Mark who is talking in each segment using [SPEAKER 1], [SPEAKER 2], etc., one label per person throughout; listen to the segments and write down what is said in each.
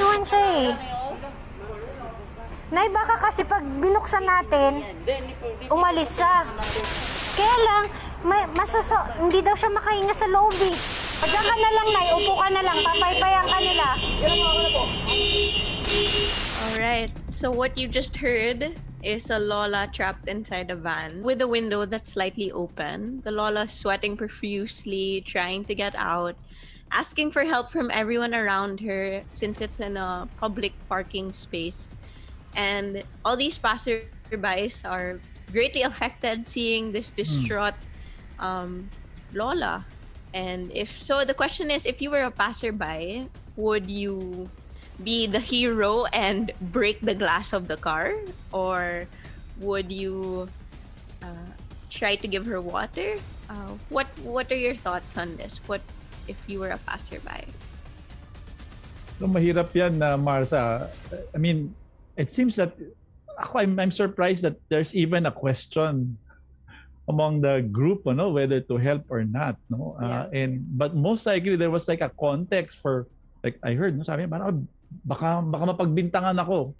[SPEAKER 1] naman siya eh. Nay, baka kasi pag binuksan natin, umalis siya. Kaya lang, hindi daw siya makahinga sa loob eh. Diyan ka na lang, Nay. Upo ka na lang. Papaypayan ka nila.
[SPEAKER 2] Alright, so what you just heard is a Lola trapped inside a van with a window that's slightly open. The Lola sweating profusely, trying to get out, asking for help from everyone around her since it's in a public parking space. And all these passerbys are greatly affected seeing this distraught Lola. And the question is, if you were a passerby, would you be the hero and break the glass of the car? Or would you try to give her water? What are your thoughts on this? What if you were a passerby?
[SPEAKER 3] So, mahirap yan, Martha. I mean, it seems that I'm surprised that there's even a question among the group, whether to help or not, no. But most likely there was like a context for, like I heard, sabi parang baka mapagbintangan ako.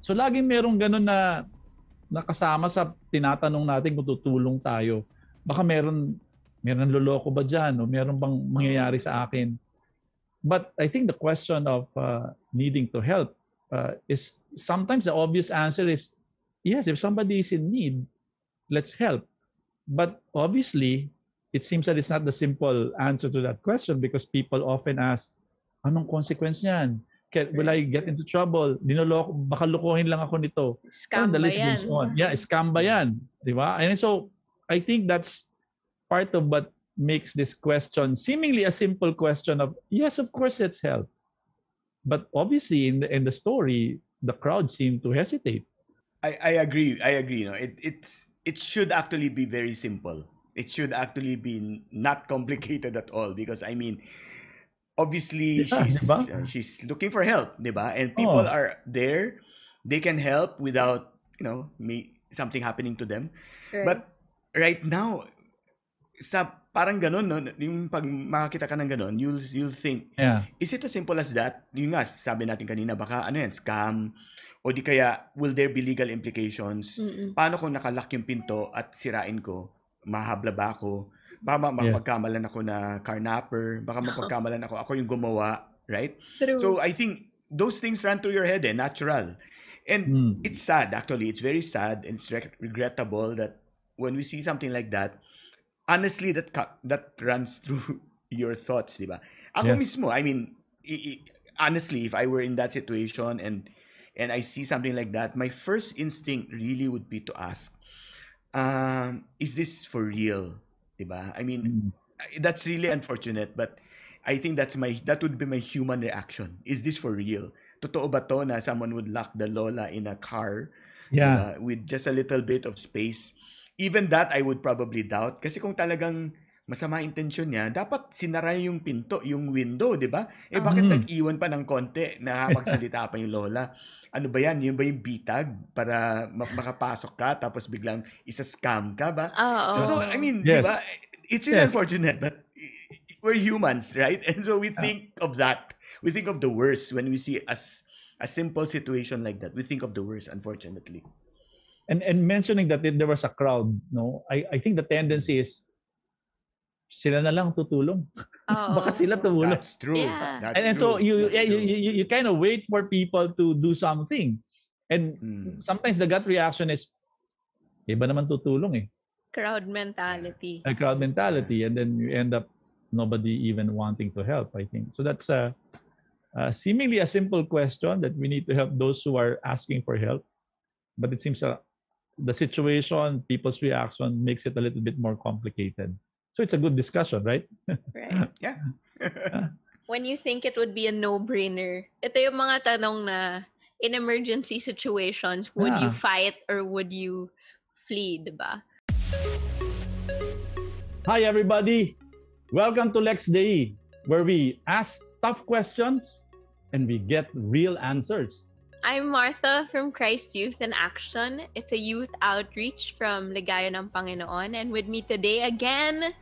[SPEAKER 3] So laging merong ganun na nakasama sa tinatanong natin kung tutulong tayo. Baka meron loloko ba diyan o meron bang mangyayari sa akin. But I think the question of needing to help is sometimes the obvious answer is yes, if somebody is in need, let's help. But obviously, it seems that it's not the simple answer to that question because people often ask, anong consequence niyan? Will I get into trouble? Baka lokohin lang ako nito.
[SPEAKER 2] Scam ba yan?
[SPEAKER 3] Yeah, scam ba yan? Di ba? And so, I think that's part of what makes this question seemingly a simple question of, yes, of course, let's help. But obviously, in the story, the crowd seemed to hesitate.
[SPEAKER 4] I agree. No? It should actually be very simple. It should actually be not complicated at all because, I mean, obviously, she's looking for help, diba? And people are there. They can help without, something happening to them.
[SPEAKER 2] Right.
[SPEAKER 4] But right now, parang ganon, no? Yung pag makakita ka ng ganon, you'll think, is it as simple as that? Yung nga, sabi natin kanina, baka scam? O di kaya, will there be legal implications? Paano kung nakalock yung pinto at sirain ko? Mahabla ba ako? Baka mapagkamalan ako na carnapper, baka mapagkamalan ako yung gumawa, right?
[SPEAKER 2] True.
[SPEAKER 4] So I think those things run through your head, natural. And it's sad, actually. It's very sad and it's regrettable that when we see something like that, honestly, that runs through your thoughts, di ba? Ako mismo, I mean, honestly, if I were in that situation and I see something like that, my first instinct really would be to ask, is this for real? Diba? I mean, that's really unfortunate, but I think that would be my human reaction. Is this for real? Totoo ba to na someone would lock the Lola in a car with just a little bit of space? Even that, I would probably doubt. Kasi kung talagang masama intensyon niya, dapat sinara yung pinto, yung window, di ba? Bakit nag-iwan pa ng konti na magsalita pa yung Lola? Ano ba yan? Yun ba yung bitag para makapasok ka tapos biglang isa-scam ka ba? So, I mean, di ba? It's really unfortunate that we're humans, right? And so we think of that. We think of the worst when we see a simple situation like that. We think of the worst, unfortunately.
[SPEAKER 3] And mentioning that there was a crowd, no, I think the tendency is sila na lang tutulong. Baka sila tumulong.
[SPEAKER 4] That's true.
[SPEAKER 2] Yeah.
[SPEAKER 4] That's
[SPEAKER 3] so
[SPEAKER 4] true.
[SPEAKER 3] you kind of wait for people to do something. And sometimes the gut reaction is, iba naman tutulong eh.
[SPEAKER 2] Crowd mentality.
[SPEAKER 3] A crowd mentality. And then you end up nobody even wanting to help, I think. So that's seemingly a simple question that we need to help those who are asking for help. But it seems the situation, people's reaction makes it a little bit more complicated. So it's a good discussion, right?
[SPEAKER 2] Right.
[SPEAKER 4] Yeah.
[SPEAKER 2] When you think it would be a no-brainer, ito yung mga tanong na in emergency situations, would you fight or would you flee, diba?
[SPEAKER 3] Hi, everybody. Welcome to Lex Dei, where we ask tough questions and we get real answers.
[SPEAKER 2] I'm Martha from Christ Youth in Action. It's a youth outreach from Ligaya ng Panginoon. And with me today again,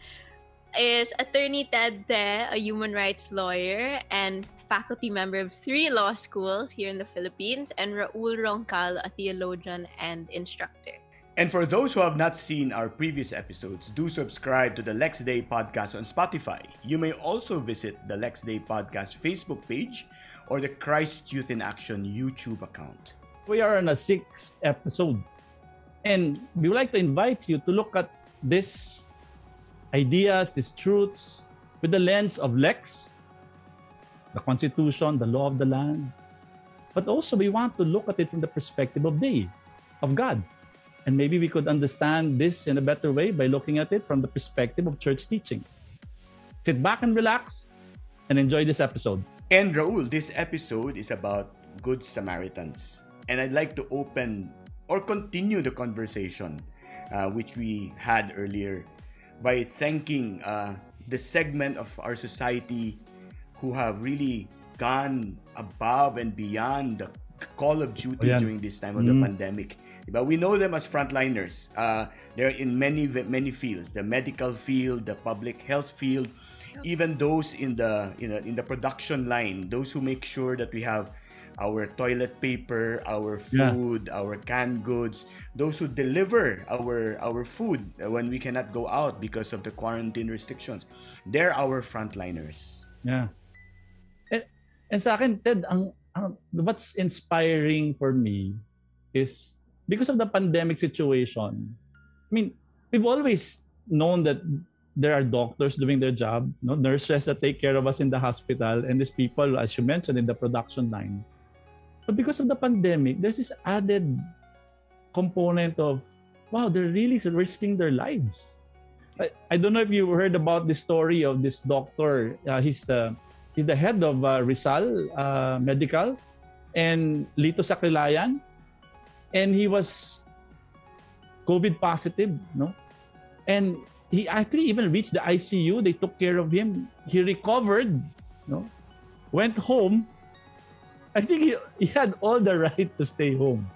[SPEAKER 2] is Attorney Ted Te, a human rights lawyer and faculty member of 3 law schools here in the Philippines, and Raul Roncal, a theologian and instructor.
[SPEAKER 4] And for those who have not seen our previous episodes, do subscribe to the Lex Dei podcast on Spotify. You may also visit the Lex Dei podcast Facebook page or the Christ Youth in Action YouTube account.
[SPEAKER 3] We are on a 6th episode, and we would like to invite you to look at these ideas, these truths, with the lens of Lex, the Constitution, the law of the land. But also, we want to look at it from the perspective of Dei, of God. And maybe we could understand this in a better way by looking at it from the perspective of church teachings. Sit back and relax and enjoy this episode.
[SPEAKER 4] And Raul, this episode is about Good Samaritans. And I'd like to open or continue the conversation which we had earlier by thanking the segment of our society who have really gone above and beyond the call of duty during this time of the pandemic. But we know them as frontliners. They're in many fields: the medical field, the public health field, even those in the production line. Those who make sure that we have our toilet paper, our food, our canned goods. Those who deliver our food when we cannot go out because of the quarantine restrictions. They're our frontliners.
[SPEAKER 3] Yeah. And sa akin, Ted, what's inspiring for me is because of the pandemic situation. I mean, we've always known that there are doctors doing their job, nurses that take care of us in the hospital, and these people, as you mentioned, in the production line. But because of the pandemic, there's this added component of, wow, they're really risking their lives. I don't know if you heard about the story of this doctor. He's the head of Rizal Medical and Lito Sacrilayan. And he was COVID positive, no? And he actually even reached the ICU. They took care of him. He recovered, no? Went home. I think he had all the right to stay home.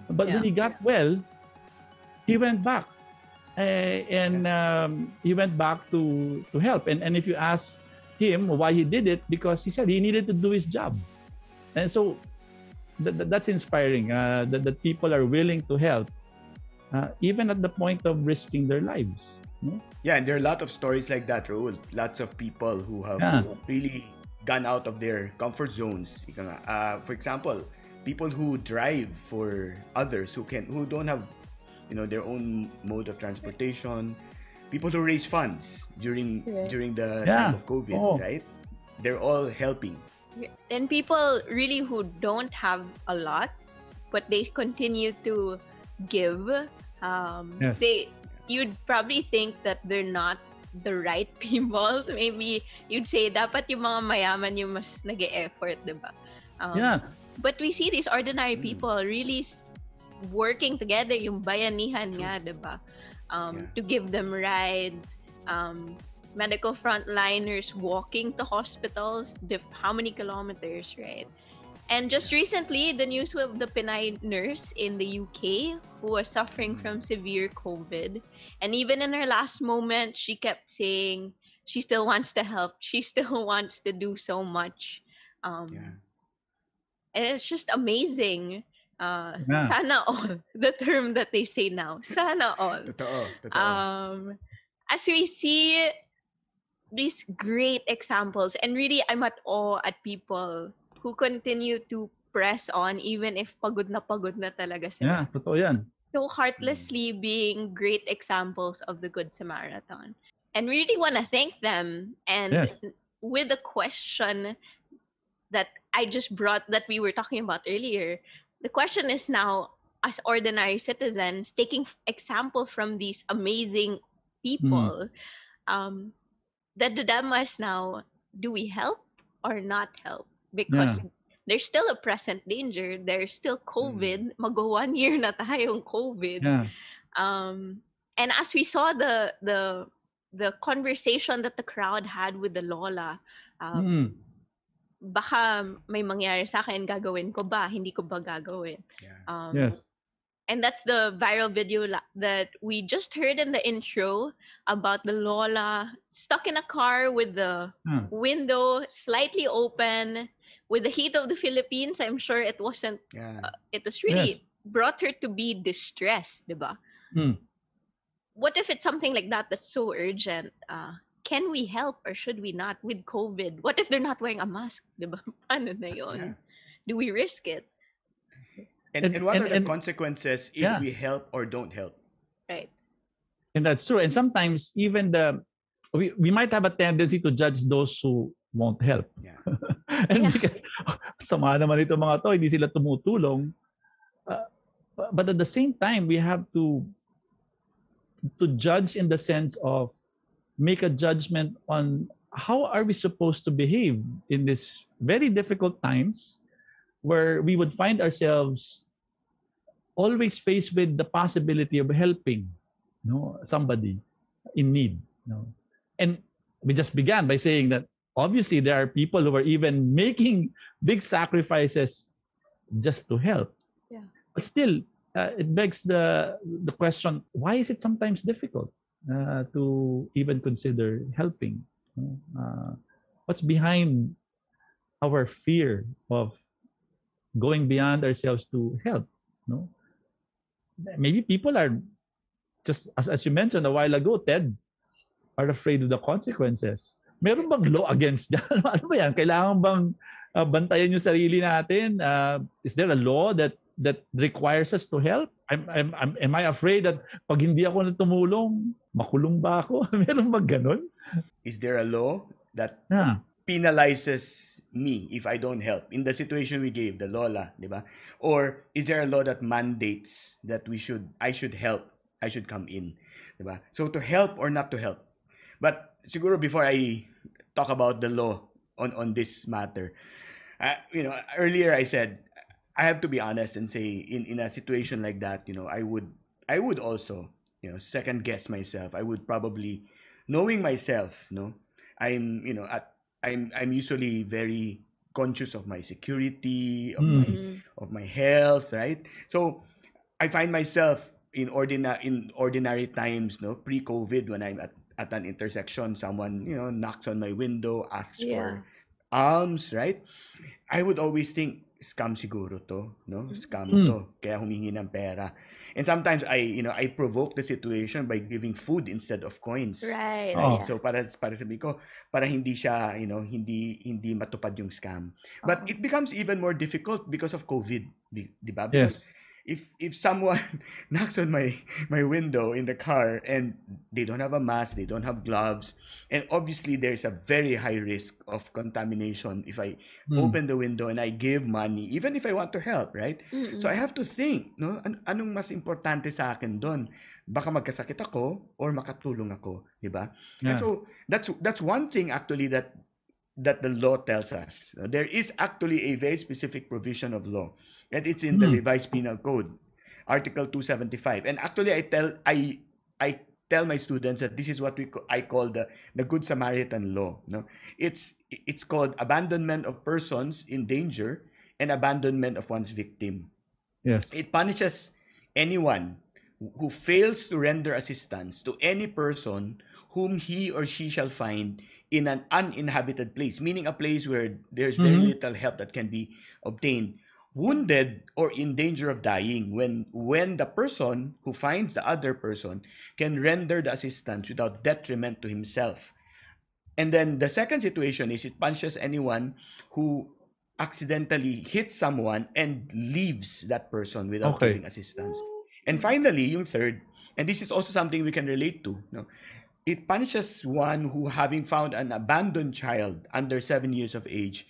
[SPEAKER 3] But when he got well, he went back. He went back to help. And if you ask him why he did it, because he said he needed to do his job. And so that's inspiring, that people are willing to help, even at the point of risking their lives. No?
[SPEAKER 4] Yeah, and there are a lot of stories like that, Raul. Lots of people who have really gone out of their comfort zones. For example, people who drive for others who don't have, their own mode of transportation. People who raise funds during the time of COVID, right? They're all helping.
[SPEAKER 2] And people really who don't have a lot, but they continue to give. You'd probably think that they're not the right people. Maybe you'd say dapat yung mga mayaman yung mas nag-e-effort, diba? But we see these ordinary people really working together, yung bayanihan nga, diba? To give them rides, medical frontliners walking to hospitals, how many kilometers, right? And just recently, the news of the Pinay nurse in the UK who was suffering from severe COVID. And even in her last moment, she kept saying she still wants to help. She still wants to do so much. And it's just amazing. Sana all, the term that they say now. Sana all.
[SPEAKER 4] Totoo.
[SPEAKER 2] As we see these great examples, and really I'm at awe at people who continue to press on even if pagod na talaga sila.
[SPEAKER 3] Yeah, totoo yan.
[SPEAKER 2] So heartlessly being great examples of the Good Samaritan. And really want to thank them. And with the question that I just brought, that we were talking about earlier, the question is now, as ordinary citizens, taking example from these amazing people, the dilemma is now, do we help or not help? Because there's still a present danger. There's still COVID. Mag-1 year na tayong COVID. And as we saw the conversation that the crowd had with the Lola, baka may mangyari sa akin, gagawin ko ba? Hindi ko ba gagawin? And that's the viral video that we just heard in the intro about the Lola stuck in a car with the window slightly open. With the heat of the Philippines, I'm sure it wasn't.
[SPEAKER 4] Yeah.
[SPEAKER 2] It was really brought her to be distressed, diba? What if it's something like that that's so urgent? Can we help or should we not with COVID? What if they're not wearing a mask, diba? Paano na yun?
[SPEAKER 4] Yeah.
[SPEAKER 2] Do we risk it?
[SPEAKER 4] And what are the consequences if we help or don't help?
[SPEAKER 2] Right.
[SPEAKER 3] And that's true. And sometimes even we might have a tendency to judge those who won't help.
[SPEAKER 4] Yeah.
[SPEAKER 3] And because, sama naman ito mga to, hindi sila tumutulong. But at the same time, we have to judge in the sense of make a judgment on how are we supposed to behave in these very difficult times where we would find ourselves always faced with the possibility of helping somebody in need. And we just began by saying that obviously there are people who are even making big sacrifices just to help.
[SPEAKER 2] Yeah.
[SPEAKER 3] But still, it begs the question, why is it sometimes difficult to even consider helping? What's behind our fear of going beyond ourselves to help? Maybe people are just, as you mentioned a while ago, Ted, are afraid of the consequences. Meron bang law against dyan? Ano ba yan? Kailangan bang bantayan yung sarili natin? Is there a law that requires us to help? Am I afraid that pag hindi ako tumulong, makulong ba ako? Meron bang ganun?
[SPEAKER 4] Is there a law that penalizes me if I don't help? In the situation we gave, the Lola, di ba? Or is there a law that mandates that I should help, I should come in, di ba? So to help or not to help. But siguro before I talk about the law on this matter, earlier I said I have to be honest and say in a situation like that, I would also, second guess myself. I would probably, knowing myself, I'm usually very conscious of my security, of my health, right? So I find myself in ordinary times, pre-COVID, when I'm at an intersection, someone knocks on my window, asks for alms, right? I would always think, scam siguro to, scam to, kaya humingi ng pera. And sometimes I provoke the situation by giving food instead of coins.
[SPEAKER 2] Right.
[SPEAKER 4] Yeah. So para sabi ko, para hindi siya, hindi matupad yung scam. But it becomes even more difficult because of COVID, di ba? Because if someone knocks on my window in the car and they don't have a mask, they don't have gloves, and obviously there's a very high risk of contamination if I open the window and I give money, even if I want to help, right? So I have to think, anong mas importante sa akin doon? Baka magkasakit ako or makatulong ako, di ba? And so that's one thing actually that the law tells us. There is actually a very specific provision of law, and it's in the Revised Penal Code, Article 275. And actually, I tell my students that this is what I call the Good Samaritan Law. It's called abandonment of persons in danger and abandonment of one's victim.
[SPEAKER 3] Yes.
[SPEAKER 4] It punishes anyone who fails to render assistance to any person whom he or she shall find in an uninhabited place, meaning a place where there's very little help that can be obtained, wounded or in danger of dying, when the person who finds the other person can render the assistance without detriment to himself. And then the second situation is it punishes anyone who accidentally hits someone and leaves that person without giving assistance. And finally, yung third, and this is also something we can relate to, it punishes one who, having found an abandoned child under 7 years of age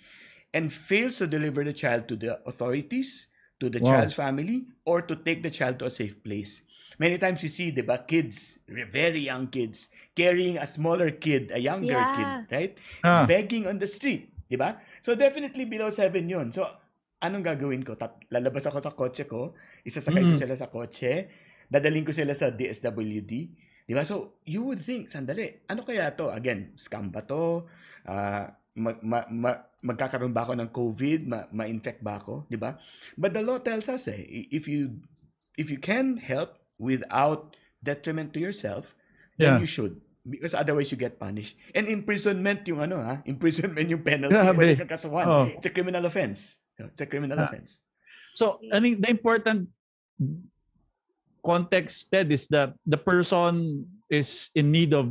[SPEAKER 4] and fails to deliver the child to the authorities, to the child's family, or to take the child to a safe place. Many times we see, diba, kids, very young kids, carrying a smaller kid, a younger kid, right? Begging on the street, diba? So definitely below 7 yun. So anong gagawin ko? Lalabas ako sa kotse ko, isasakay ko sila sa kotse, dadaling ko sila sa DSWD. Diba? So, you would think, sandali, ano kaya to? Again, scam ba to? Magkakaroon ba ako ng COVID? Ma-infect ba ako? Diba? But the law tells us, if you if you can help without detriment to yourself, then
[SPEAKER 3] Yeah.
[SPEAKER 4] you should. Because otherwise you get punished. And imprisonment yung imprisonment yung penalty. Pwede
[SPEAKER 3] Grabe.
[SPEAKER 4] kang kasuhan.
[SPEAKER 3] Oh.
[SPEAKER 4] It's a criminal offense. It's a criminal
[SPEAKER 3] Ah.
[SPEAKER 4] offense.
[SPEAKER 3] So, I think the important context, Ted, is that the person is in need of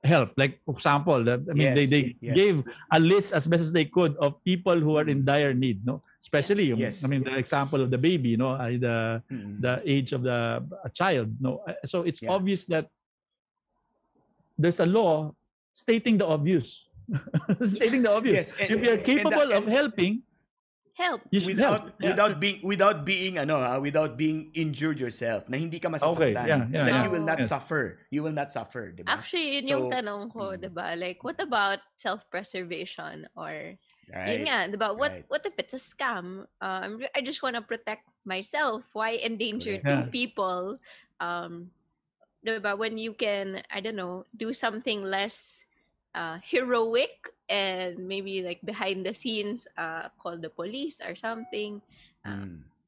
[SPEAKER 3] help. Like, for example, they
[SPEAKER 4] Yes.
[SPEAKER 3] gave a list as best as they could of people who are in dire need, no? Especially,
[SPEAKER 4] Yes.
[SPEAKER 3] the example of the baby, no?
[SPEAKER 4] Mm-mm.
[SPEAKER 3] The age of a child, no? So it's
[SPEAKER 4] Yeah.
[SPEAKER 3] obvious that there's a law stating the obvious. Stating the obvious.
[SPEAKER 4] Yes, and-
[SPEAKER 3] if you're capable
[SPEAKER 4] and-
[SPEAKER 3] of helping,
[SPEAKER 2] Help.
[SPEAKER 3] you should help.
[SPEAKER 4] without being injured yourself, na hindi ka masasaktan,
[SPEAKER 3] Okay, yeah,
[SPEAKER 4] that
[SPEAKER 3] yeah.
[SPEAKER 4] you will not
[SPEAKER 3] Yes.
[SPEAKER 4] suffer. You will not suffer, diba?
[SPEAKER 2] Actually, yun yung
[SPEAKER 4] So,
[SPEAKER 2] tanong ko, diba? Like, what about self-preservation? Or,
[SPEAKER 4] Right.
[SPEAKER 2] yun nga, diba?
[SPEAKER 4] Right.
[SPEAKER 2] What if it's a scam? I just want to protect myself. Why endanger
[SPEAKER 4] Correct.
[SPEAKER 2] two
[SPEAKER 3] Yeah.
[SPEAKER 2] people? Diba? When you can, I don't know, do something less heroic and maybe like behind the scenes, call the police or something.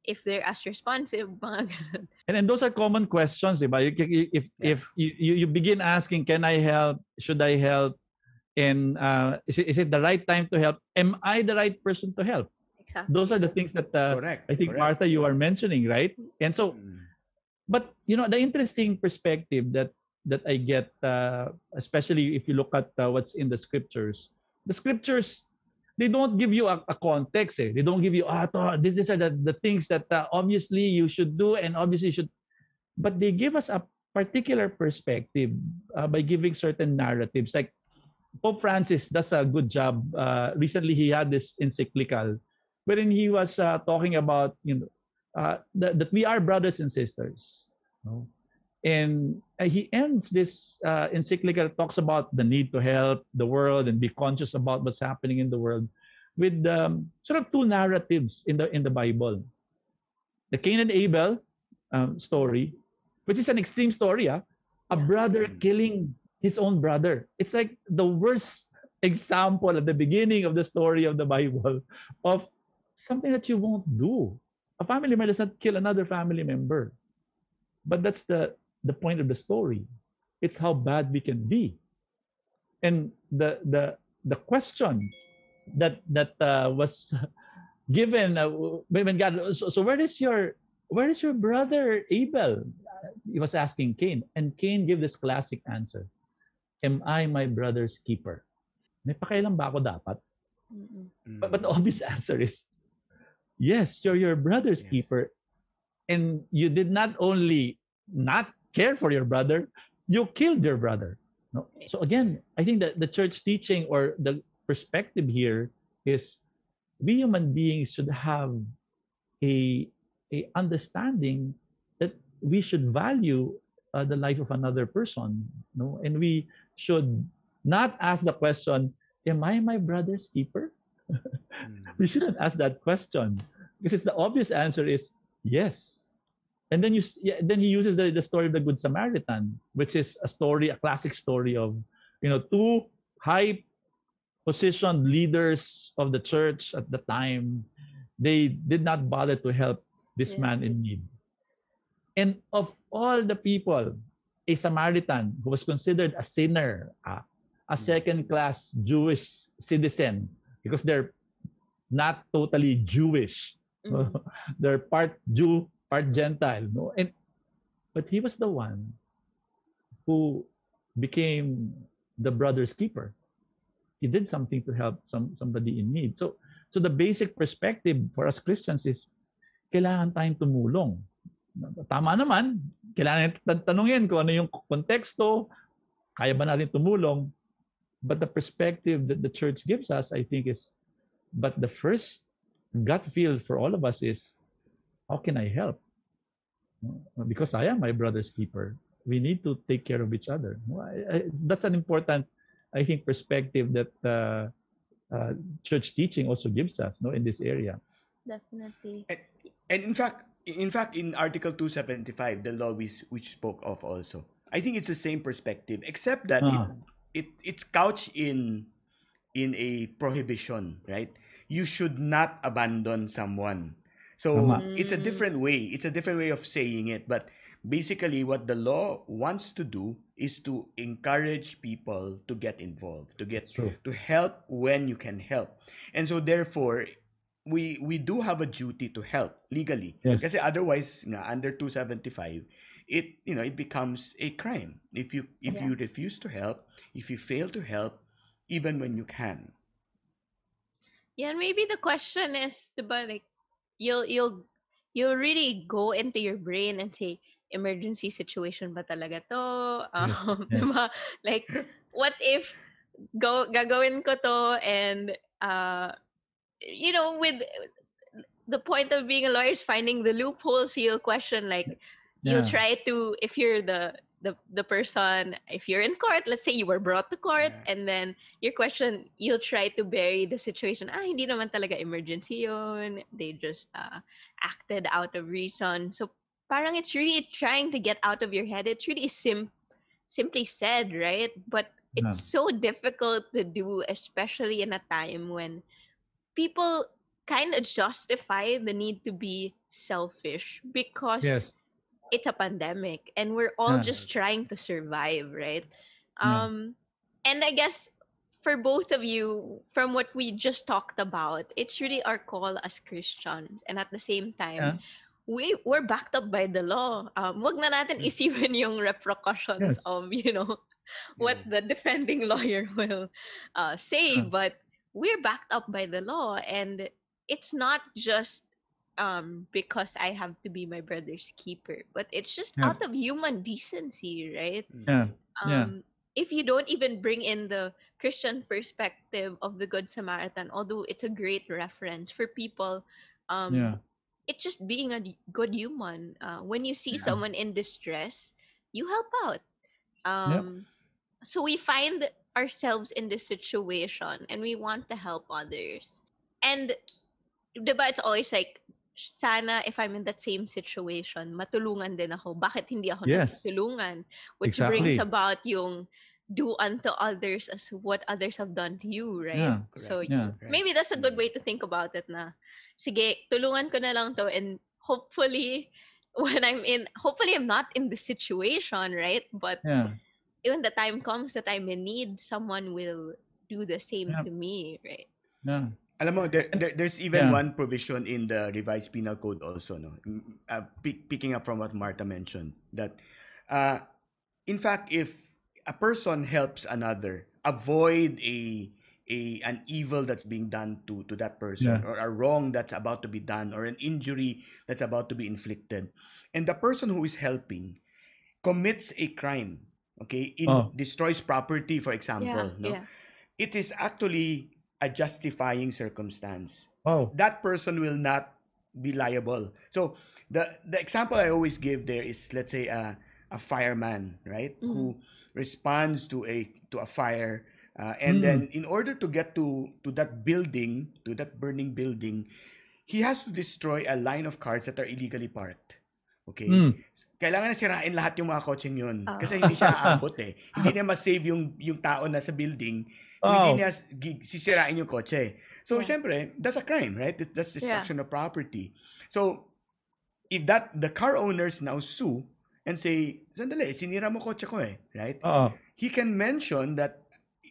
[SPEAKER 2] If they're as responsive, mga ganun.
[SPEAKER 3] And those are common questions, diba? If you begin asking, can I help? Should I help? And is it the right time to help? Am I the right person to help?
[SPEAKER 2] Exactly.
[SPEAKER 3] Those are the things that
[SPEAKER 4] Correct.
[SPEAKER 3] I think,
[SPEAKER 4] Correct.
[SPEAKER 3] Martha, you are mentioning, right? And so, but the interesting perspective that I get, especially if you look at what's in the scriptures, they don't give you a context. They don't give you these are the things that obviously you should do and obviously you should, but they give us a particular perspective by giving certain narratives. Like Pope Francis does a good job. Recently, he had this encyclical wherein he was talking about that we are brothers and sisters. No? And he ends this encyclical, talks about the need to help the world and be conscious about what's happening in the world with sort of two narratives in the Bible. The Cain and Abel story, which is an extreme story, a brother killing his own brother. It's like the worst example at the beginning of the story of the Bible of something that you won't do. A family member does not kill another family member. But that's the point of the story. It's how bad we can be. And the question that was given when God, so where is your brother Abel? He was asking Cain, and Cain gave this classic answer: am I my brother's keeper? May pakialam ba ako dapat? But the obvious answer is yes, you're your brother's keeper. And you did not only not care for your brother, you killed your brother. No? So again, I think that the church teaching or the perspective here is we human beings should have a understanding that we should value the life of another person. No? And we should not ask the question, am I my brother's keeper? We shouldn't ask that question because the obvious answer is yes. And then then he uses the story of the Good Samaritan, which is a classic story of two high positioned leaders of the church at the time. They did not bother to help this man in need. And of all the people, a Samaritan who was considered a sinner, a second-class Jewish citizen, because they're not totally Jewish. They're part Jew, part Gentile. No? But he was the one who became the brother's keeper. He did something to help somebody in need. So the basic perspective for us Christians is kailangan tayong tumulong. Tama naman, kailangan tanungin kung ano yung konteksto, kaya ba natin tumulong? But the perspective that the church gives us, I think, is, but the first gut feel for all of us is, how can I help? Because I am my brother's keeper. We need to take care of each other. That's an important, I think, perspective that church teaching also gives us, in this area.
[SPEAKER 2] Definitely.
[SPEAKER 4] And in fact, in Article 275, the law which spoke of also, I think it's the same perspective, except that it's couched in a prohibition, right? You should not abandon someone. So
[SPEAKER 3] Tama.
[SPEAKER 4] it's a different way. It's a different way of saying it. But basically, what the law wants to do is to encourage people to get involved,
[SPEAKER 3] That's true.
[SPEAKER 4] to help when you can help. And so therefore, we do have a duty to help legally.
[SPEAKER 3] Yes.
[SPEAKER 4] Kasi otherwise, nga, under 275, it becomes a crime if you refuse to help, if you fail to help, even when you can.
[SPEAKER 2] Yeah, and maybe the question is, diba, like, you'll really go into your brain and say, emergency situation ba talaga to?
[SPEAKER 3] Yes. Yes.
[SPEAKER 2] Diba? Like, what if gagawin ko to, and with the point of being a lawyer is finding the loopholes. You'll question, like, you'll
[SPEAKER 3] Yeah.
[SPEAKER 2] try to, if you're the person, if you're in court, let's say you were brought to court,
[SPEAKER 4] Yeah.
[SPEAKER 2] and then your question, you'll try to bury the situation. Hindi naman talaga emergency yun. They just acted out of reason. So parang it's really trying to get out of your head. It's really simply said, right? But it's
[SPEAKER 3] Yeah.
[SPEAKER 2] so difficult to do, especially in a time when people kind of justify the need to be selfish because
[SPEAKER 3] Yes.
[SPEAKER 2] it's a pandemic and we're all
[SPEAKER 3] Yeah.
[SPEAKER 2] just trying to survive, right?
[SPEAKER 3] Yeah.
[SPEAKER 2] And I guess for both of you, from what we just talked about, it's really our call as Christians, and at the same time,
[SPEAKER 3] Yeah.
[SPEAKER 2] we're backed up by the law. Wag na natin isipin yung repercussions
[SPEAKER 3] Yes.
[SPEAKER 2] of what
[SPEAKER 4] Yeah.
[SPEAKER 2] the defending lawyer will say,
[SPEAKER 3] Yeah.
[SPEAKER 2] but we're backed up by the law, and it's not just because I have to be my brother's keeper, but it's just
[SPEAKER 3] Yeah.
[SPEAKER 2] out of human decency, right?
[SPEAKER 3] Yeah. Yeah.
[SPEAKER 2] If you don't even bring in the Christian perspective of the Good Samaritan, although it's a great reference for people,
[SPEAKER 3] Yeah.
[SPEAKER 2] it's just being a good human. When you see
[SPEAKER 3] Yeah.
[SPEAKER 2] someone in distress, you help out.
[SPEAKER 3] Yep.
[SPEAKER 2] So we find ourselves in this situation and we want to help others. And diba, it's always like, sana if I'm in that same situation, matulungan din ako. Bakit hindi ako
[SPEAKER 3] Yes.
[SPEAKER 2] natutulungan? Which brings
[SPEAKER 3] Exactly.
[SPEAKER 2] about yung do unto others as what others have done to you, right?
[SPEAKER 3] Yeah.
[SPEAKER 2] So
[SPEAKER 4] Correct.
[SPEAKER 3] Yeah.
[SPEAKER 4] Right.
[SPEAKER 2] maybe that's a good way to think about it na, sige, tulungan ko na lang to, and hopefully, hopefully I'm not in the situation, right? But
[SPEAKER 3] Yeah.
[SPEAKER 2] when the time comes that I'm in need, someone will do the same
[SPEAKER 3] Yeah.
[SPEAKER 2] to me, right?
[SPEAKER 3] Yeah.
[SPEAKER 4] Alam mo,
[SPEAKER 3] And
[SPEAKER 4] there's even
[SPEAKER 3] yeah.
[SPEAKER 4] one provision in the revised penal code also, no? Picking up from what Martha mentioned, that uh, in fact, if a person helps another avoid an evil that's being done to that person,
[SPEAKER 3] Yeah.
[SPEAKER 4] or a wrong that's about to be done, or an injury that's about to be inflicted, and the person who is helping commits a crime, okay,
[SPEAKER 3] Oh.
[SPEAKER 4] destroys property, for
[SPEAKER 2] Yeah,
[SPEAKER 4] example, no,
[SPEAKER 2] yeah.
[SPEAKER 4] it is actually a justifying circumstance.
[SPEAKER 3] Oh.
[SPEAKER 4] That person will not be liable. So the example I always give there is, let's say, a fireman, right, who responds to a fire, and then in order to get to that building, to that burning building, he has to destroy a line of cars that are illegally parked. Okay? Kailangan na sirain lahat yung mga kotseng yun. Kasi hindi siya aabot eh. Hindi niya ma-save yung tao na sa building kung hindi niya sisirain yung kotse. So, syempre, that's a crime, right? That's destruction of property. So, if the car owners now sue and say, sandali, sinira mo kotse ko eh, right? He can mention that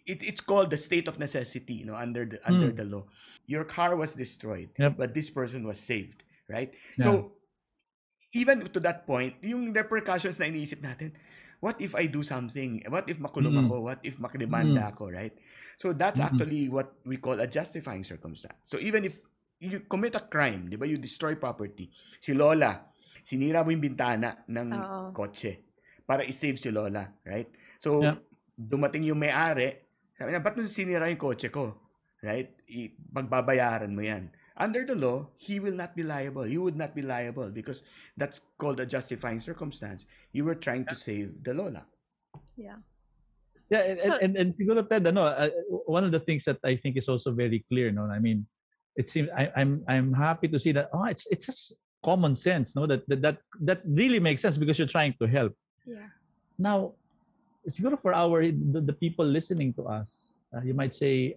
[SPEAKER 4] it's called the state of necessity, under the law. Your car was destroyed, but this person was saved, right?
[SPEAKER 3] Yeah.
[SPEAKER 4] So, even to that point, yung repercussions na iniisip natin, what if I do something? What if makulong ako? What if makidemanda ako, right? So that's actually what we call a justifying circumstance. So even if you commit a crime, di ba, you destroy property. Si Lola, sinira mo yung bintana ng kotse para i-save si Lola, right? So, dumating yung may-ari, sabi na, ba't mo sinira yung kotse ko? Right? Pagbabayaran mo yan. Under the law, he will not be liable. You would not be liable because that's called a justifying circumstance. You were trying to save the Lola.
[SPEAKER 2] Yeah.
[SPEAKER 3] Yeah, and siguro Ted, one of the things that I think is also very clear, no? I mean, it seems I'm happy to see that it's just common sense, no? That really makes sense because you're trying to help.
[SPEAKER 2] Yeah.
[SPEAKER 3] Now, siguro for the people listening to us, you might say,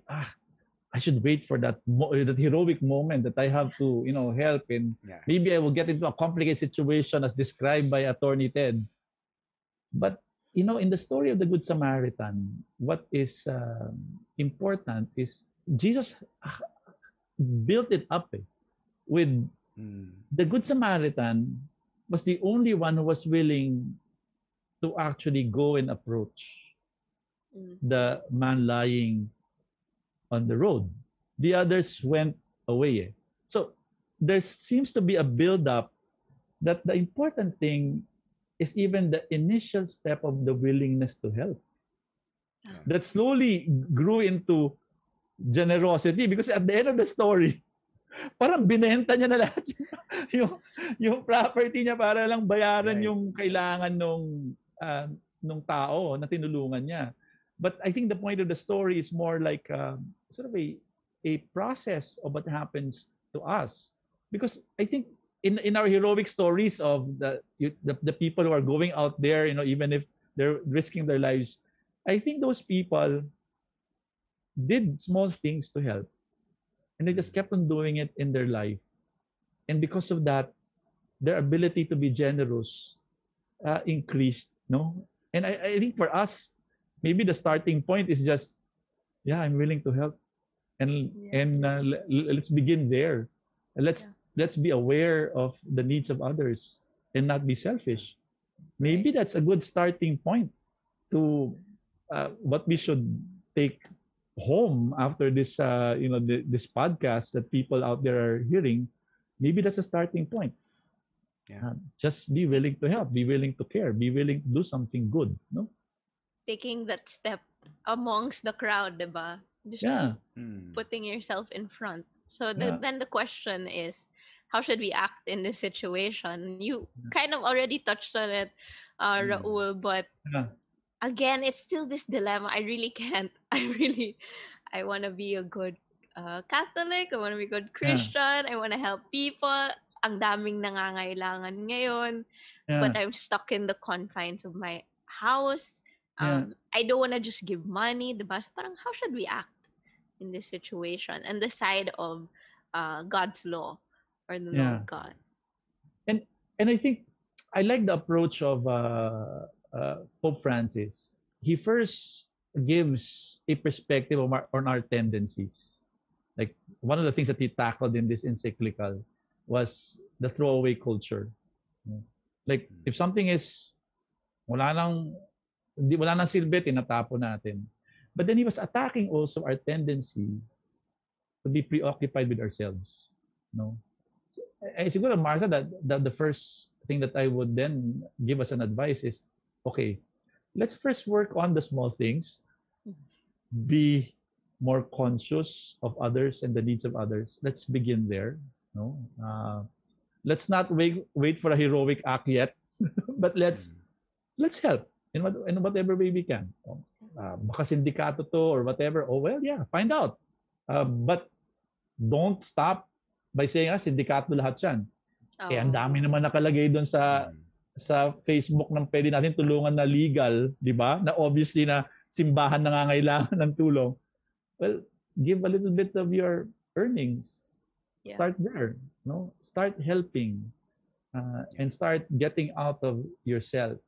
[SPEAKER 3] I should wait for that heroic moment that I have to, help, and
[SPEAKER 4] Yeah.
[SPEAKER 3] maybe I will get into a complicated situation as described by Attorney Ted. But in the story of the Good Samaritan, what is important is Jesus built it up with
[SPEAKER 4] Mm.
[SPEAKER 3] the Good Samaritan was the only one who was willing to actually go and approach
[SPEAKER 2] Mm.
[SPEAKER 3] the man lying on the road. The others went away. So there seems to be a build-up that the important thing is even the initial step of the willingness to help.
[SPEAKER 4] Yeah.
[SPEAKER 3] That slowly grew into generosity, because at the end of the story, parang binenta niya na lahat yung property niya para lang bayaran
[SPEAKER 4] Right.
[SPEAKER 3] yung kailangan nung tao na tinulungan niya. But I think the point of the story is more like sort of a process of what happens to us, because I think in our heroic stories of the people who are going out there, even if they're risking their lives, I think those people did small things to help, and they just kept on doing it in their life. And because of that, their ability to be generous increased. No, and I think for us, maybe the starting point is just, yeah, I'm willing to help, and
[SPEAKER 2] Yeah.
[SPEAKER 3] let's begin there. Let's
[SPEAKER 2] Yeah.
[SPEAKER 3] let's be aware of the needs of others and not be selfish. Maybe
[SPEAKER 2] Right.
[SPEAKER 3] that's a good starting point to what we should take home after this this podcast that people out there are hearing. Maybe that's a starting point.
[SPEAKER 4] Yeah.
[SPEAKER 3] Just be willing to help, be willing to care, be willing to do something good, no?
[SPEAKER 2] Taking that step amongst the crowd, diba? Just
[SPEAKER 3] Yeah.
[SPEAKER 4] Mm.
[SPEAKER 2] putting yourself in front. So
[SPEAKER 3] Yeah.
[SPEAKER 2] then the question is, how should we act in this situation? You kind of already touched on it, Raul, but
[SPEAKER 3] Yeah.
[SPEAKER 2] again, it's still this dilemma. I really can't. I want to be a good Catholic. I want to be a good
[SPEAKER 3] Yeah.
[SPEAKER 2] Christian. I want to help people. Ang daming nangangailangan ngayon,
[SPEAKER 3] Yeah.
[SPEAKER 2] but I'm stuck in the confines of my house.
[SPEAKER 3] Yeah.
[SPEAKER 2] I don't want to just give money. Diba? So parang, how should we act in this situation and the side of God's law or the law
[SPEAKER 3] Yeah.
[SPEAKER 2] of God?
[SPEAKER 3] And I think I like the approach of Pope Francis. He first gives a perspective on our tendencies. Like, one of the things that he tackled in this encyclical was the throwaway culture. Like, if something is wala nang wala nang silbi, tinatapon natin. But then he was attacking also our tendency to be preoccupied with ourselves. No? Siguro, Martha, that the first thing that I would then give us an advice is, okay, let's first work on the small things. Be more conscious of others and the needs of others. Let's begin there. No, let's not wait for a heroic act yet, but let's help in whatever way we can. Baka sindikato to or whatever. Oh well, yeah, find out. But don't stop by saying, sindikato lahat yan.
[SPEAKER 2] Oh.
[SPEAKER 3] Ang dami naman nakalagay doon sa Facebook ng pwede natin tulungan na legal, di ba? Na obviously na simbahan nangangailangan ng tulong. Well, give a little bit of your earnings.
[SPEAKER 2] Yeah.
[SPEAKER 3] Start there. No? Start helping and start getting out of yourself.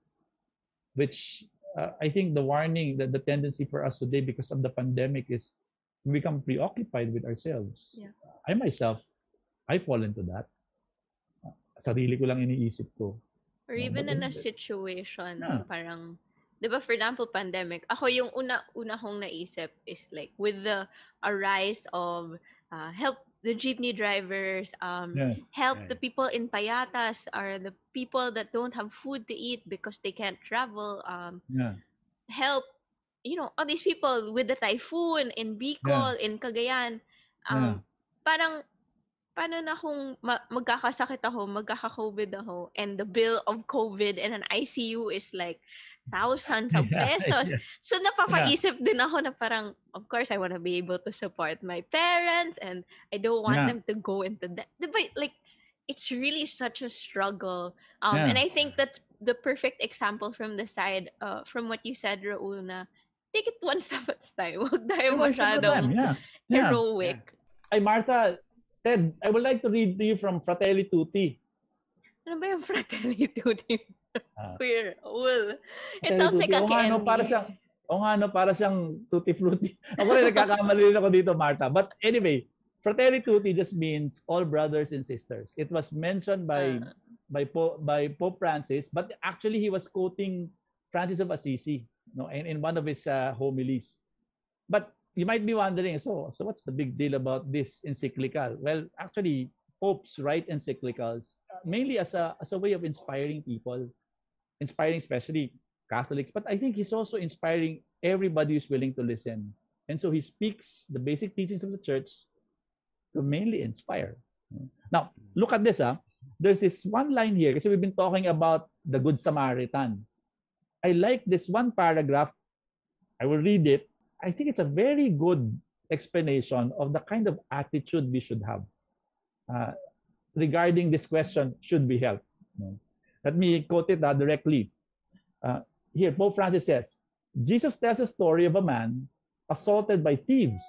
[SPEAKER 3] Which I think the warning, that the tendency for us today because of the pandemic is we become preoccupied with ourselves.
[SPEAKER 2] Yeah.
[SPEAKER 3] I myself, I fall into that. Sarili ko lang iniisip ko.
[SPEAKER 2] Or even in a situation,
[SPEAKER 3] Yeah.
[SPEAKER 2] parang, di ba, for example, pandemic, ako yung una kong naisip is like, with the arise of help the jeepney drivers, help the people in payatas, or the people that don't have food to eat because they can't travel, help, all these people with the typhoon in Bicol, in Cagayan, parang, paano na kung magkakasakit ako, magkaka-COVID ako, and the bill of COVID in an ICU is like thousands of pesos. So napapaisip din ako na parang, of course, I want to be able to support my parents and I don't want them to go into that. Like, it's really such a struggle. And I think that's the perfect example from the side, from what you said, Raul, na take it one step at a time. Huwag tayo
[SPEAKER 3] One step at a time,
[SPEAKER 2] masyadong
[SPEAKER 3] yeah. Yeah.
[SPEAKER 2] heroic.
[SPEAKER 3] Hey, Martha, Ted, I would like to read to you from Fratelli Tutti.
[SPEAKER 2] Ano ba yung Fratelli Tutti? Queer. Well, it
[SPEAKER 3] Fratelli
[SPEAKER 2] sounds like
[SPEAKER 3] Tutti.
[SPEAKER 2] a
[SPEAKER 3] O nga, no,
[SPEAKER 2] candy.
[SPEAKER 3] para siyang Tutti Frutti. Ako rin nagkakamali rin ako dito, Martha. But anyway, Fratelli Tutti just means all brothers and sisters. It was mentioned by Pope Francis, but actually he was quoting Francis of Assisi, in one of his homilies. But you might be wondering, so what's the big deal about this encyclical? Well, actually, popes write encyclicals mainly as a way of inspiring people, inspiring especially Catholics. But I think he's also inspiring everybody who's willing to listen. And so he speaks the basic teachings of the church to mainly inspire. Now, look at this. There's this one line here, kasi we've been talking about the Good Samaritan. I like this one paragraph. I will read it. I think it's a very good explanation of the kind of attitude we should have regarding this question, should we help? Let me quote it directly. Here, Pope Francis says, Jesus tells a story of a man assaulted by thieves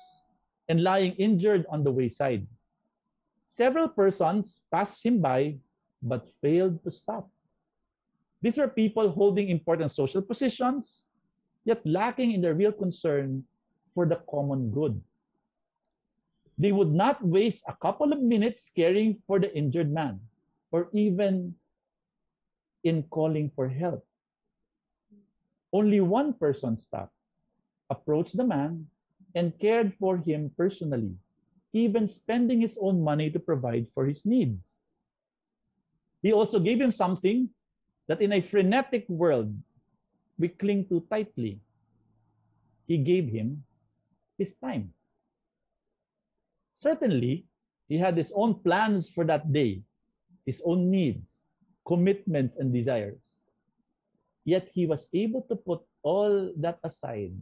[SPEAKER 3] and lying injured on the wayside. Several persons passed him by but failed to stop. These were people holding important social positions, yet lacking in their real concern for the common good. They would not waste a couple of minutes caring for the injured man or even in calling for help. Only one person stopped, approached the man, and cared for him personally, even spending his own money to provide for his needs. He also gave him something that in a frenetic world we cling to tightly. He gave him his time. Certainly, he had his own plans for that day, his own needs, commitments, and desires. Yet he was able to put all that aside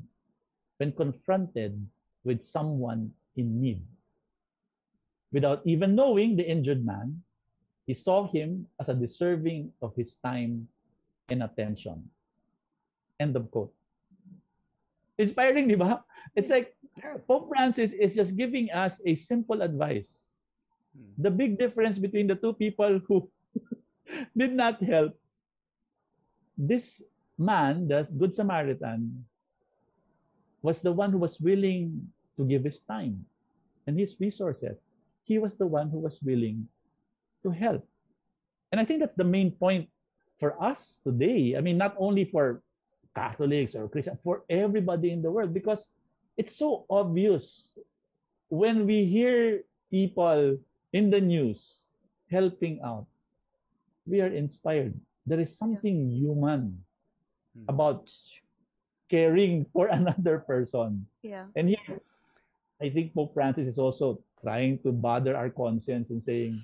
[SPEAKER 3] when confronted with someone in need. Without even knowing the injured man, he saw him as a deserving of his time and attention. End of quote. Inspiring, di ba? It's like Pope Francis is just giving us a simple advice. The big difference between the two people who did not help, this man, the Good Samaritan, was the one who was willing to give his time and his resources. He was the one who was willing to help. And I think that's the main point for us today. I mean, not only for Catholics or Christians, for everybody in the world, because it's so obvious when we hear people in the news helping out, we are inspired. There is something human about caring for another person.
[SPEAKER 2] Yeah.
[SPEAKER 3] And here, I think Pope Francis is also trying to bother our conscience and saying,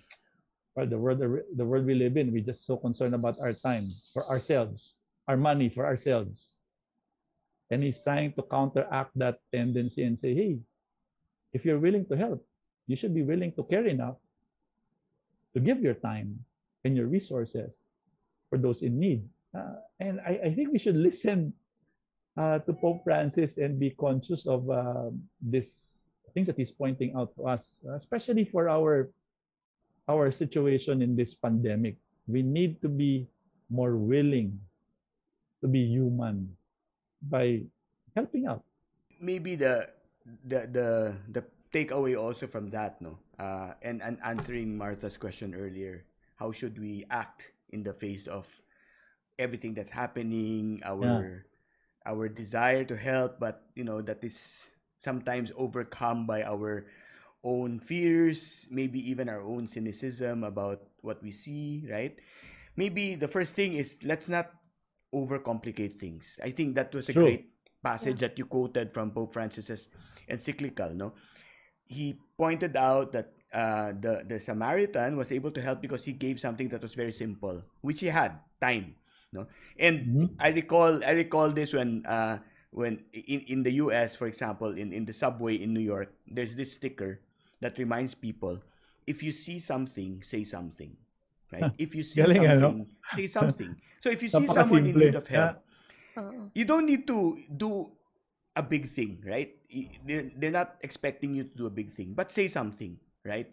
[SPEAKER 3] well, the world we live in, we're just so concerned about our time for ourselves, our money for ourselves. And he's trying to counteract that tendency and say, hey, if you're willing to help, you should be willing to care enough to give your time and your resources for those in need. And I think we should listen to Pope Francis and be conscious of these things that he's pointing out to us, especially for our situation in this pandemic. We need to be more willing to be human by helping out.
[SPEAKER 4] Maybe the takeaway also from that, and answering Martha's question earlier, how should we act in the face of everything that's happening, our desire to help, but that is sometimes overcome by our own fears, maybe even our own cynicism about what we see, right? Maybe the first thing is, let's not overcomplicate things. I think that was a great passage that you quoted from Pope Francis's encyclical. No, he pointed out that the Samaritan was able to help because he gave something that was very simple, which he had time. No, and I recall this when in the U.S., for example, in the subway in New York, there's this sticker that reminds people, if you see something, say something. Right? If you see something, say something. So if you see someone in need of help, you don't need to do a big thing, right? They're not expecting you to do a big thing, but say something, right?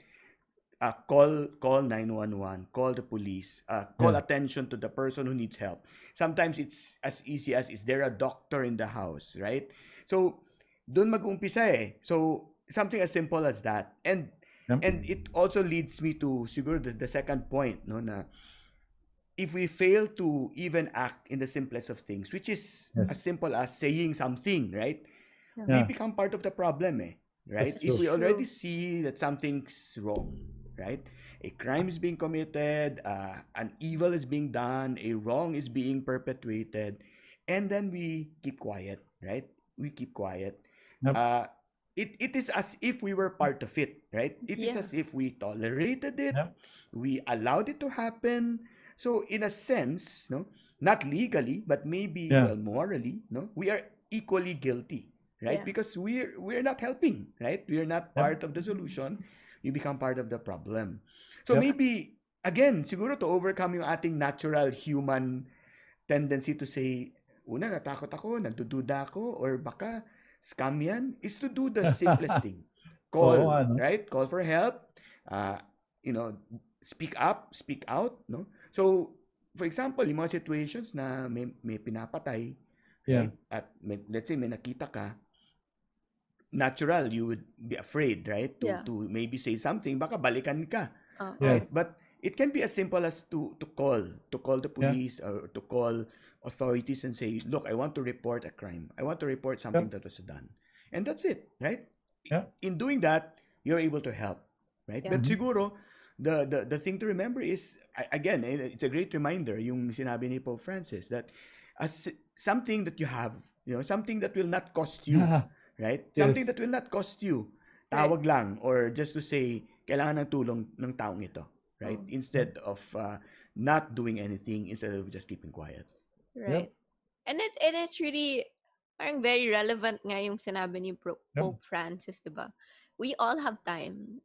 [SPEAKER 4] Call 911, call the police, call
[SPEAKER 3] Yeah.
[SPEAKER 4] attention to the person who needs help. Sometimes it's as easy as, is there a doctor in the house, right? So doon mag-umpisa eh. So something as simple as that.
[SPEAKER 3] Yep.
[SPEAKER 4] And it also leads me to siguro the second point, no, na if we fail to even act in the simplest of things, which is
[SPEAKER 3] Yes.
[SPEAKER 4] as simple as saying something, right? We
[SPEAKER 3] Yeah.
[SPEAKER 4] become part of the problem, eh? Right?
[SPEAKER 3] That's
[SPEAKER 4] If
[SPEAKER 3] true.
[SPEAKER 4] we already
[SPEAKER 2] True.
[SPEAKER 4] see that something's wrong, right? A crime is being committed, an evil is being done, a wrong is being perpetuated, and then we keep quiet, right? We keep quiet.
[SPEAKER 3] Yep.
[SPEAKER 4] Uh, it is as if we were part of it, right? It is
[SPEAKER 2] Yeah.
[SPEAKER 4] as if we tolerated it,
[SPEAKER 3] Yep.
[SPEAKER 4] we allowed it to happen. So in a sense, no, not legally, but maybe
[SPEAKER 3] Yeah.
[SPEAKER 4] well morally, no, we are equally guilty, right?
[SPEAKER 2] Yeah.
[SPEAKER 4] Because we're not helping, right? We are not
[SPEAKER 3] Yep.
[SPEAKER 4] part of the solution. You become part of the problem. So
[SPEAKER 3] Yep.
[SPEAKER 4] maybe again, siguro to overcome yung ating natural human tendency to say, una, natakot ako, nagdududa ako, or baka scam yan, is to do the simplest thing.
[SPEAKER 3] Oo,
[SPEAKER 4] Call,
[SPEAKER 3] ano?
[SPEAKER 4] right? Call for help. Uh, you know, speak up, speak out, no? So, for example, yung mga situations na may pinapatay,
[SPEAKER 3] Yeah.
[SPEAKER 4] right? At let's say may nakita ka, natural, you would be afraid, right?
[SPEAKER 2] Yeah.
[SPEAKER 4] To maybe say something, baka balikan ka,
[SPEAKER 3] Yeah.
[SPEAKER 4] right? But it can be as simple as to call the police or to call authorities and say, look, I want to report a crime. I want to report something that was done. And that's it, right?
[SPEAKER 3] Yeah.
[SPEAKER 4] In doing that, you're able to help, right?
[SPEAKER 2] Yeah.
[SPEAKER 4] But siguro, the thing to remember is, again, it's a great reminder, yung sinabi ni Pope Francis, that as something that you have, something that will not cost you,
[SPEAKER 3] Yeah.
[SPEAKER 4] right?
[SPEAKER 3] Yes.
[SPEAKER 4] Something that will not cost you. Tawag lang, or just to say, kailangan ng tulong ng taong ito, right?
[SPEAKER 2] Oh.
[SPEAKER 4] Instead of not doing anything, instead of just keeping quiet.
[SPEAKER 2] Right. And it's really parang very relevant nga yung sinabi ni Pope Francis, diba? We all have time.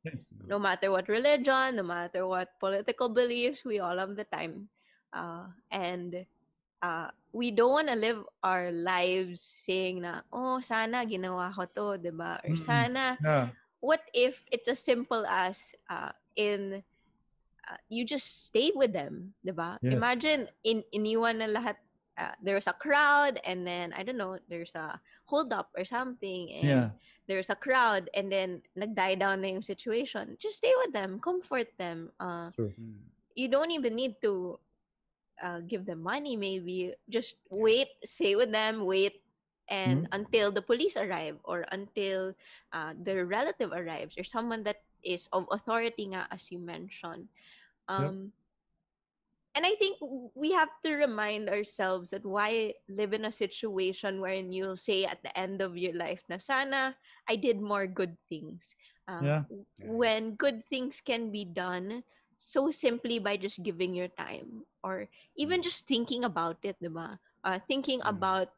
[SPEAKER 3] Yes.
[SPEAKER 2] No matter what religion, no matter what political beliefs, we all have the time. And we don't want to live our lives saying na, oh, sana ginawa ko to, diba? Or sana,
[SPEAKER 3] Yeah.
[SPEAKER 2] what if it's as simple as you just stay with them, diba?
[SPEAKER 3] Yes.
[SPEAKER 2] Imagine iniwan na lahat. There's a crowd, and then I don't know, there's a hold up or something, and
[SPEAKER 3] Yeah.
[SPEAKER 2] there's a crowd, and then nag-die down na yung situation. Just stay with them, comfort them.
[SPEAKER 3] True.
[SPEAKER 2] You don't even need to give them money. Maybe just wait, stay with them, wait, and until the police arrive, or until their relative arrives, or someone that is of authority nga, as you mentioned. And I think we have to remind ourselves that why live in a situation wherein you'll say at the end of your life na sana I did more good things. When good things can be done so simply by just giving your time, or even just thinking about it, diba? Thinking about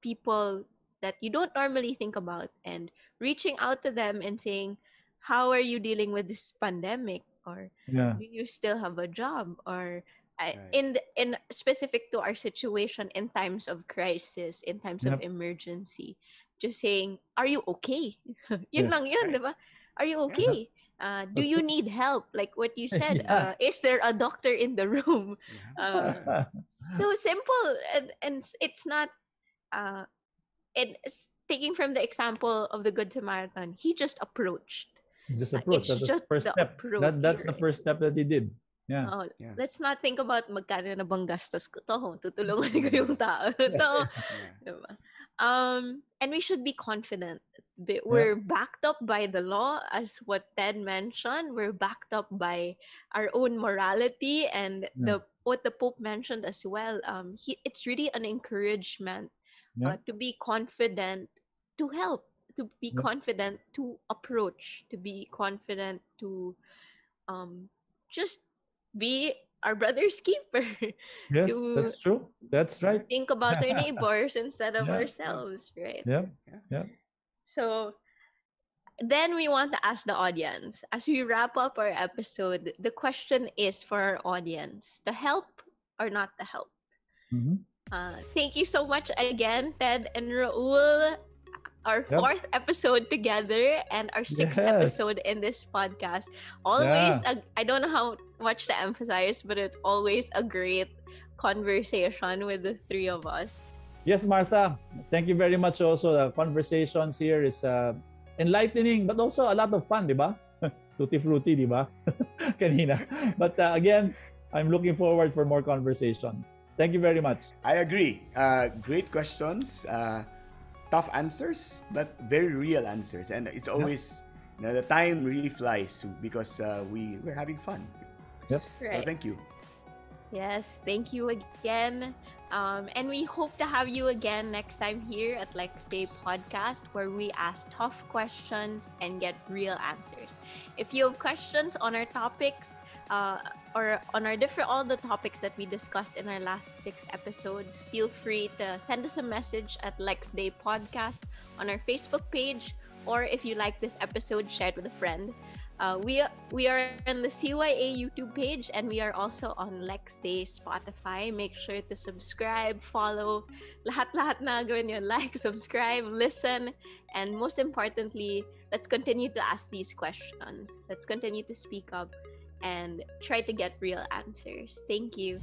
[SPEAKER 2] people that you don't normally think about, and reaching out to them and saying, how are you dealing with this pandemic? Or do you still have a job? Or in specific to our situation, in times of crisis, in times of emergency, just saying, are you okay? Yun lang yun, diba? Are you okay? Do you need help? Like what you said, is there a doctor in the room? So simple, and it's not it's taking from the example of the Good Samaritan. He just approached.
[SPEAKER 3] Just approach. That's the first step. That's the first step that he did. Yeah.
[SPEAKER 2] Let's not think about magkano na bang gastos ko to, tutulungan ko yung tao to. Diba? And we should be confident. We're backed up by the law, as what Ted mentioned. We're backed up by our own morality, and what the Pope mentioned as well. It's really an encouragement to be confident to help, to be confident to approach, to be confident to just be our brother's keeper.
[SPEAKER 3] Yes, that's true. That's right.
[SPEAKER 2] Think about our neighbors instead of ourselves, right?
[SPEAKER 3] Yeah.
[SPEAKER 2] So then we want to ask the audience, as we wrap up our episode, the question is for our audience, to help or not to help? Thank you so much again, Ted and Raul. Our
[SPEAKER 3] Yep.
[SPEAKER 2] fourth episode together and our sixth
[SPEAKER 3] Yes.
[SPEAKER 2] episode in this podcast. Always, I don't know how much to emphasize, but it's always a great conversation with the three of us.
[SPEAKER 3] Yes, Martha. Thank you very much also. The conversations here is enlightening but also a lot of fun, di ba? Tutti frutti, di ba? Kanina. But again, I'm looking forward for more conversations. Thank you very much.
[SPEAKER 4] I agree. Great questions. Tough answers, but very real answers. And it's always, the time really flies because we're having fun.
[SPEAKER 3] Yep.
[SPEAKER 2] Right.
[SPEAKER 4] So thank you.
[SPEAKER 2] Yes, thank you again. And we hope to have you again next time here at Lex Dei Podcast, where we ask tough questions and get real answers. If you have questions on our topics, or on our all the topics that we discussed in our last 6 episodes, feel free to send us a message at Lex Dei Podcast on our Facebook page, or if you like this episode, share it with a friend. We are on the CYA YouTube page, and we are also on Lex Dei Spotify. Make sure to subscribe, follow, lahat na gawin yun. Like, subscribe, listen, and most importantly, let's continue to ask these questions. Let's continue to speak up and try to get real answers. Thank you.